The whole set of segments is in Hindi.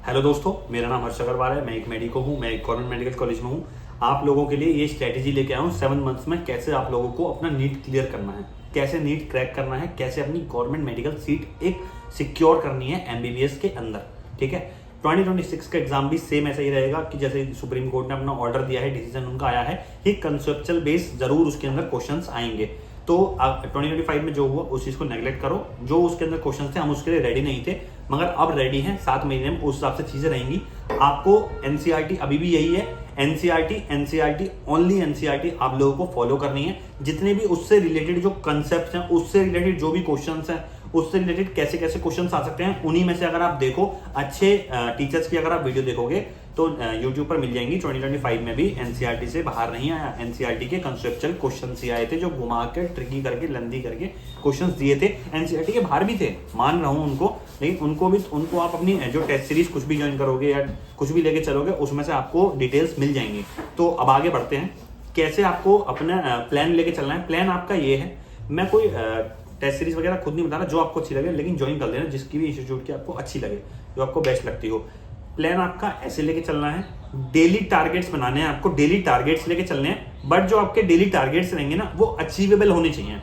हेलो दोस्तों, मेरा नाम हर्ष अग्रवाल है। मैं एक मेडिको हूँ, मैं एक गवर्नमेंट मेडिकल कॉलेज में हूँ। आप लोगों के लिए ये स्ट्रेटेजी लेके आया हूँ 7 मंथ्स में कैसे आप लोगों को अपना नीट क्लियर करना है, कैसे नीट क्रैक करना है, कैसे अपनी गवर्नमेंट मेडिकल सीट एक सिक्योर करनी है एमबीबीएस के अंदर। ठीक है, 2026 का एग्जाम भी सेम ऐसा ही रहेगा कि जैसे सुप्रीम कोर्ट ने अपना ऑर्डर दिया है, डिसीजन उनका आया है कि कंसेप्चुअल बेस जरूर उसके अंदर क्वेश्चंस आएंगे। तो 2025 में जो हुआ उस चीज को नेगलेक्ट करो। जो उसके अंदर क्वेश्चन थे हम उसके लिए रेडी नहीं थे, मगर अब रेडी हैं। 7 महीने में उस हिसाब से चीजें रहेंगी। आपको एनसीईआरटी अभी भी यही है, एनसीईआरटी ओनली एनसीईआरटी आप लोगों को फॉलो करनी है। जितने भी उससे रिलेटेड जो कंसेप्ट हैं, उससे रिलेटेड जो भी क्वेश्चन हैं, उससे रिलेटेड कैसे कैसे क्वेश्चन आ सकते हैं, उन्हीं में से अगर आप देखो, अच्छे टीचर्स की अगर आप वीडियो देखोगे तो यूट्यूब पर मिल जाएंगी। 2025 में भी एनसीईआरटी से बाहर नहीं आया। एनसीईआरटी के कंसेप्चुअल क्वेश्चंस ही आए थे जो घुमा के ट्रिकी करके लंदी करके क्वेश्चंस दिए थे। एनसीईआरटी के बाहर भी थे, मान रहा हूं उनको, लेकिन उनको आप अपनी जो टेस्ट सीरीज कुछ भी ज्वाइन करोगे या कुछ भी लेके चलोगे उसमें से आपको डिटेल्स मिल जाएंगी। तो अब आगे बढ़ते हैं, कैसे आपको अपना प्लान लेके चलना है। प्लान आपका ये है, मैं कोई टेस्ट सीरीज वगैरह खुद नहीं बता रहा, जो आपको अच्छी लगे, लेकिन ज्वाइन कर लेना जिसकी भी इंस्टीट्यूट की आपको अच्छी लगे, जो आपको बेस्ट लगती हो। प्लान आपका ऐसे लेके चलना है, डेली टारगेट्स बनाने हैं आपको, डेली टारगेट्स लेके चलने हैं। बट जो आपके डेली टारगेट्स रहेंगे ना, वो अचीवेबल होने चाहिए।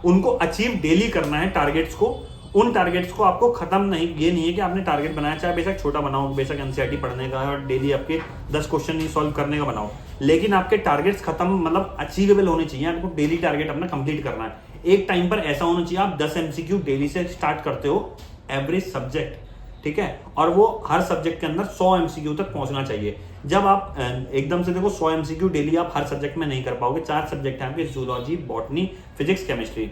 उनको अचीव डेली करना है टारगेट्स को। उन टारगेट्स को आपको खत्म नहीं, ये नहीं है कि आपने टारगेट बनाया, चाहे बेशक छोटा बनाओ, बेशक एनसीईआरटी पढ़ने का और डेली आपके 10 क्वेश्चन ही सॉल्व करने का बनाओ, लेकिन आपके टारगेट्स खत्म मतलब अचीवेबल होने चाहिए। आपको डेली टारगेट अपना कंप्लीट करना है। एक टाइम पर ऐसा होना चाहिए आप 10 एमसीक्यू डेली से स्टार्ट करते हो एवरेज सब्जेक्ट, ठीक है, और वो हर सब्जेक्ट के अंदर 100 एमसीक्यू तक पहुंचना चाहिए। जब आप एकदम से देखो 100 एमसीक्यू डेली आप हर सब्जेक्ट में नहीं कर पाओगे। 4 सब्जेक्ट हैं आपके, जूलॉजी, बॉटनी, फिजिक्स, केमिस्ट्री।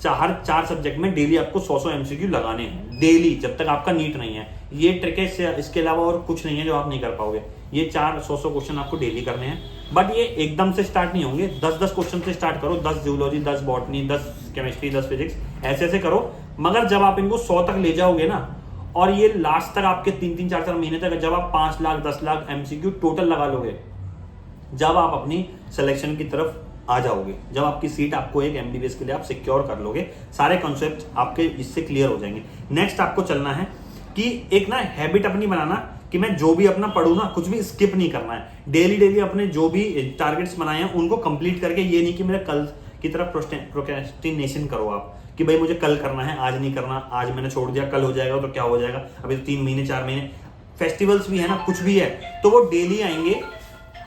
हर 4 सब्जेक्ट में डेली आपको 100 एमसीक्यू लगाने हैं डेली, जब तक आपका नीट नहीं है। ये ट्रिक है, इसके अलावा और कुछ नहीं है जो आप नहीं कर पाओगे। ये 100 क्वेश्चन आपको डेली करने हैं। बट ये एकदम से स्टार्ट नहीं होंगे, 10 क्वेश्चन से स्टार्ट करो। 10 जूलॉजी, 10 बॉटनी, 10 केमिस्ट्री, 10 फिजिक्स, ऐसे ऐसे करो। मगर जब आप इनको 100 तक ले जाओगे ना, और ये लास्ट तक आपके 3-3, 4-4 महीने तक, जब आप 5 लाख 10 लाख एमसीक्यू टोटल लगा लोगे, जब आप अपनी सिलेक्शन की तरफ आ जाओगे, जब आपकी सीट आपको एक एमबीबीएस के लिए आप सिक्योर कर लोगे, सारे कॉन्सेप्ट आपके इससे क्लियर हो जाएंगे। नेक्स्ट आपको चलना है कि एक ना हैबिट अपनी बनाना कि मैं जो भी अपना पढ़ूं ना, कुछ भी स्किप नहीं करना है। डेली अपने जो भी टारगेट्स बनाए हैं उनको कंप्लीट करके, ये नहीं कि मेरा कल की तरफ प्रोक्रेस्टिनेशन करो आप कि भाई मुझे कल करना है, आज नहीं करना, आज मैंने छोड़ दिया, कल हो जाएगा तो क्या हो जाएगा, अभी तो 3 महीने 4 महीने, फेस्टिवल्स भी है ना, कुछ भी है तो वो डेली आएंगे।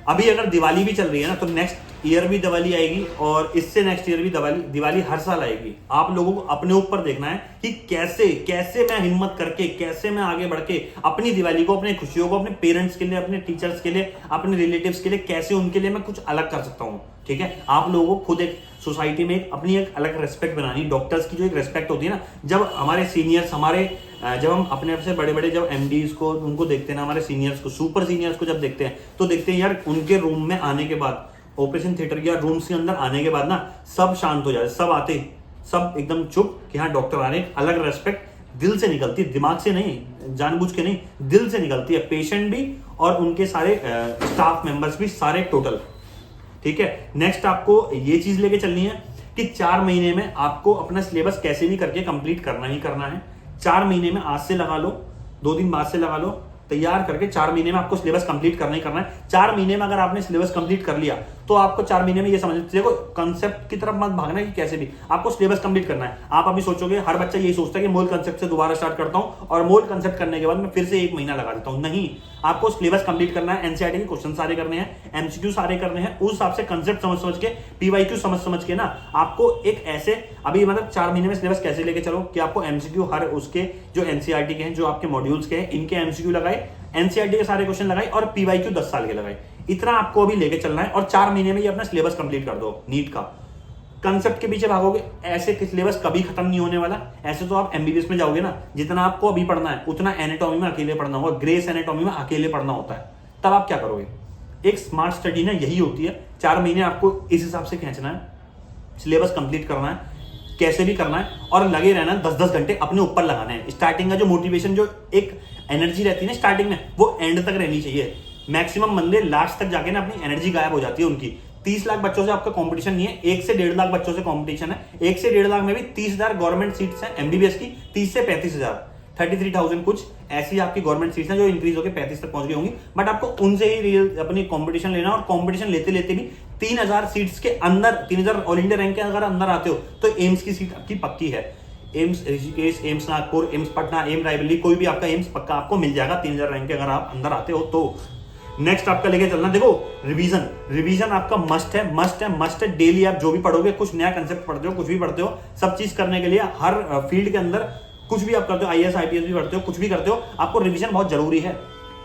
अभी अगर दिवाली भी चल रही है ना, तो नेक्स्ट ईयर भी दिवाली आएगी, और इससे नेक्स्ट ईयर भी दिवाली हर साल आएगी। आप लोगों को अपने ऊपर देखना है कि कैसे मैं हिम्मत करके, कैसे मैं आगे बढ़ के अपनी दिवाली को, अपनी खुशियों को, अपने पेरेंट्स के लिए, अपने टीचर्स के लिए, अपने रिलेटिव्स के लिए, कैसे उनके लिए मैं कुछ अलग कर सकता हूँ। ठीक है, आप लोगों को खुद एक सोसाइटी में अपनी एक अलग रेस्पेक्ट बनानी। डॉक्टर्स की जो एक रेस्पेक्ट होती है ना, जब हमारे सीनियर्स, जब हम अपने आप से बड़े बड़े जब एमडीज को उनको देखते हैं ना, हमारे सीनियर्स को, सुपर सीनियर्स को जब देखते हैं, तो देखते हैं यार उनके रूम में आने के बाद, ऑपरेशन थिएटर या रूम के अंदर आने के बाद ना, सब शांत हो जाते, सब आते, सब एकदम चुप कि हाँ डॉक्टर आ रहे हैं। अलग रेस्पेक्ट दिल से निकलती है, दिमाग से नहीं, जानबूझ के नहीं, दिल से निकलती है। पेशेंट भी और उनके सारे स्टाफ मेंबर्स भी, सारे टोटल। ठीक है, नेक्स्ट आपको ये चीज लेके चलनी है कि 4 महीने में आपको अपना सिलेबस कैसे भी करके कंप्लीट करना ही करना है। 4 महीने में आज से लगा लो, 2 दिन बाद से लगा लो, तैयार करके 4 महीने में आपको सिलेबस कंप्लीट करना ही करना है। 4 महीने में अगर आपने सिलेबस कंप्लीट कर लिया तो आपको 4 महीने में ये समझ, देखो कंसेप्ट की तरफ मत भागना कि कैसे भी आपको सिलेबस कंप्लीट करना है। आप अभी सोचोगे, हर बच्चा यही सोचता है कि मूल कंसेप्ट से दोबारा स्टार्ट करता हूं और मूल कंसेप्ट करने के बाद मैं फिर से 1 महीना लगा देता हूं। नहीं, आपको सिलेबस कंप्लीट करना है। एनसीईआरटी के क्वेश्चन सारे करने हैं, एमसीक्यू सारे करने हैं, उस हिसाब से कंसेप्ट समझ के, पीवाईक्यू समझ के ना, आपको एक ऐसे अभी मतलब 4 महीने में सिलेबस कैसे लेके चलो कि आपको एमसीक्यू हर उसके जो एनसीईआरटी के हैं, जो आपके मॉड्यूल्स के हैं, इनके एमसीक्यू लगाए, एनसीईआरटी के सारे क्वेश्चन लगाए और पीवाईक्यू 10 साल के लगाए। इतना आपको अभी लेके चलना है और 4 महीने में ये अपना सिलेबस कंप्लीट कर दो। नीट का कंसेप्ट के पीछे भागोगे, ऐसे सिलेबस कभी खत्म नहीं होने वाला। ऐसे तो आप एमबीबीएस में जाओगे ना, जितना आपको अभी पढ़ना है उतना एनाटॉमी में अकेले पढ़ना होगा, ग्रेस एनाटॉमी में अकेले पढ़ना होता है। तब आप क्या करोगे? एक स्मार्ट स्टडी ना यही होती है। 4 महीने आपको इस हिसाब से खींचना है, सिलेबस कंप्लीट करना है, कैसे भी करना है, और लगे रहना 10-10 घंटे अपने ऊपर लगाने हैं। स्टार्टिंग का जो मोटिवेशन, जो एक एनर्जी रहती है ना स्टार्टिंग में, वो एंड तक रहनी चाहिए। मैक्सिमम बंदे लास्ट तक जाके ना अपनी एनर्जी गायब हो जाती है उनकी। 30 लाख बच्चों से आपका कंपटीशन नहीं है, 1 से 1.5 लाख बच्चों से कंपटीशन है। 1 से 1.5 लाख में भी 30,000 गवर्नमेंट सीट्स हैं एमबीबीएस की, 30 से 35,000। 33,000 कुछ ऐसी आपकी गवर्नमेंट सीट्स हैं जो इंक्रीज होकर 35 तक पहुंच गई होंगी, बट आपको उनसे ही रियल अपनी कंपटीशन लेना, और कंपटीशन लेते लेते भी 3,000 सीट्स के अंदर, 3,000 ऑल इंडिया रैंक के अगर अंदर आते हो तो एम्स की सीट आपकी पक्की है। AIIMS Rishikesh, AIIMS Nagpur, AIIMS Patna, AIIMS Raebareli, कोई भी आपका एम्स पक्का आपको मिल जाएगा 3,000 रैंक के अगर आप अंदर आते हो तो। नेक्स्ट आपका लेके चलना, देखो रिवीजन आपका मस्ट है। डेली आप जो भी पढ़ोगे, कुछ नया कंसेप्ट पढ़ते हो, कुछ भी पढ़ते हो, सब चीज करने के लिए हर फील्ड के अंदर कुछ भी आप करते हो, IAS IPS भी पढ़ते हो, कुछ भी करते हो, आपको रिवीजन बहुत जरूरी है।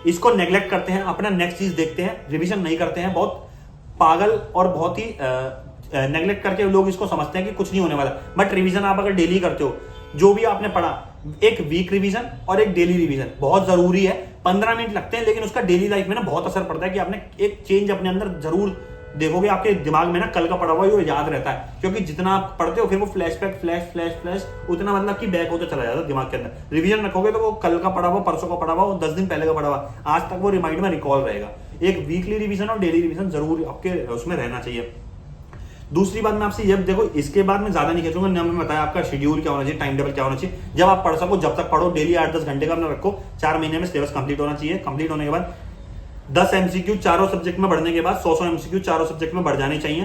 इसको नेग्लेक्ट करते हैं, अपना नेक्स्ट चीज देखते हैं, रिवीजन नहीं करते हैं, बहुत पागल और बहुत ही नेग्लेक्ट करके लोग इसको समझते हैं कि कुछ नहीं होने वाला। बट रिवीजन आप अगर डेली करते हो, जो भी आपने पढ़ा, एक वीक रिवीजन और एक डेली रिवीजन बहुत जरूरी है। 15 मिनट लगते हैं, लेकिन उसका डेली लाइफ में ना बहुत असर पड़ता है कि आपने एक चेंज अपने अंदर जरूर देखोगे। आपके दिमाग में ना कल का पढ़ा हुआ वो याद रहता है, क्योंकि जितना आप पढ़ते हो फिर वो फ्लैशबैक फ्लैश उतना मतलब कि बैक होता चला जाता है दिमाग के अंदर। रिवीजन रखोगे तो वो कल का पढ़ा हुआ, परसों का पढ़ा हुआ, वो 10 दिन पहले का पढ़ा हुआ, आज तक वो रिमाइंड में रिकॉल रहेगा। एक वीकली रिवीजन और डेली रिवीजन जरूर आपके उसमें रहना चाहिए। दूसरी बात मैं आपसे ये देखो, इसके बाद मैं ज्यादा नहीं खींचूंगा, ना मैं बताया आपका शेड्यूल क्या होना चाहिए, टाइम टेबल क्या होना चाहिए। जब आप पढ़ सको जब तक पढ़ो, डेली 8-10 घंटे का अपना रखो, 4 महीने में सिलेबस कंप्लीट होना चाहिए। कंप्लीट होने के बाद 10 MCQ चारों सब्जेक्ट में बढ़ने के बाद 100 MCQ चारों सब्जेक्ट में बढ़ जाने चाहिए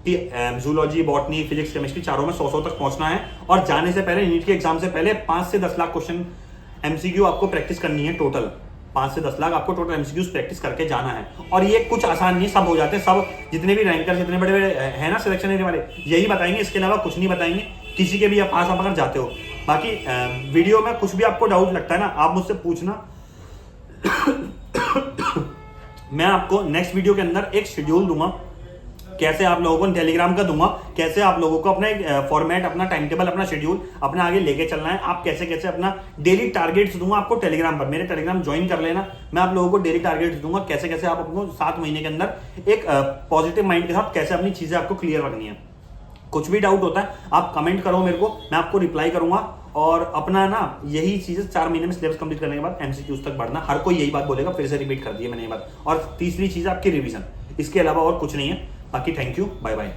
कि जूलॉजी, बॉटनी, फिजिक्स, केमिस्ट्री चारों में 100 तक पहुंचना है। और जाने से पहले, नीट के एग्जाम से पहले 5 से 10 लाख क्वेश्चन MCQ आपको प्रैक्टिस करनी है। टोटल 5 से 10 लाख आपको टोटल MCQs प्रैक्टिस करके जाना है। और ये कुछ आसान नहीं, सब हो जाते हैं। सब जितने भी रैंकर, जितने बड़े बड़े है ना सिलेक्शन एरिया वाले, यही बताएंगे, इसके अलावा कुछ नहीं बताएंगे किसी के भी पास आप अगर जाते हो। बाकी वीडियो में कुछ भी आपको डाउट लगता है ना, आप मुझसे पूछना। मैं आपको नेक्स्ट वीडियो के अंदर एक शेड्यूल दूंगा, कैसे आप लोगों को टेलीग्राम का दूंगा, कैसे आप लोगों को अपना एक फॉर्मेट, अपना टाइम टेबल, अपना शेड्यूल अपना आगे लेके चलना है। आप कैसे कैसे अपना डेली टारगेट्स दूंगा आपको टेलीग्राम पर, मेरे टेलीग्राम ज्वाइन कर लेना। मैं आप लोगों को डेली टारगेट्स दूंगा, कैसे कैसे आप अपने 7 महीने के अंदर एक पॉजिटिव माइंड के साथ कैसे अपनी चीजें आपको क्लियर रखनी है। कुछ भी डाउट होता है आप कमेंट करो मेरे को, मैं आपको रिप्लाई करूंगा। और अपना ना यही चीजें 4 महीने में सिलेबस कंप्लीट करने के बाद MCQs तक बढ़ना, हर कोई यही बात बोलेगा, फिर से रिपीट कर दी है मैंने ये बात। और तीसरी चीज आपकी रिवीजन, इसके अलावा और कुछ नहीं है। बाकी थैंक यू, बाय बाय।